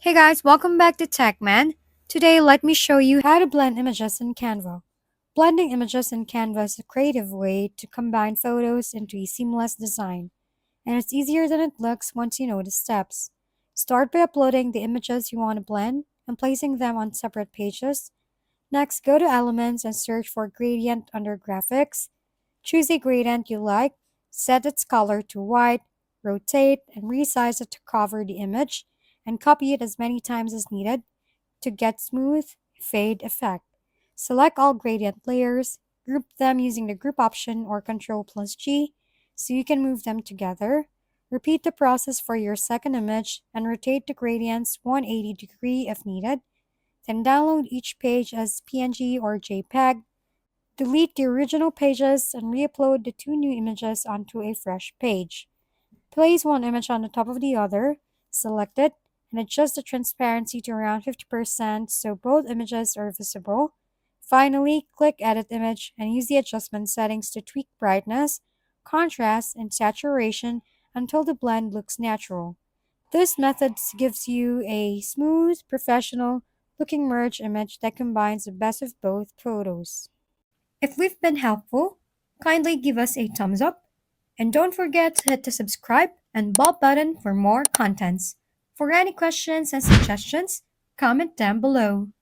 Hey guys, welcome back to TechMan. Today, let me show you how to blend images in Canva. Blending images in Canva is a creative way to combine photos into a seamless design, and it's easier than it looks once you know the steps. Start by uploading the images you want to blend and placing them on separate pages. Next, go to Elements and search for Gradient under Graphics. Choose a gradient you like, set its color to white, rotate, and resize it to cover the image, and copy it as many times as needed to get smooth fade effect. Select all gradient layers, group them using the group option or Ctrl plus G so you can move them together. Repeat the process for your second image and rotate the gradients 180 degree if needed. Then download each page as PNG or JPEG. Delete the original pages and re-upload the two new images onto a fresh page. Place one image on the top of the other, select it, and adjust the transparency to around 50% so both images are visible. Finally, click Edit Image and use the adjustment settings to tweak brightness, contrast, and saturation until the blend looks natural. This method gives you a smooth, professional looking merge image that combines the best of both photos. If we've been helpful, kindly give us a thumbs up and don't forget to hit the subscribe and bell button for more contents. For any questions and suggestions, comment down below.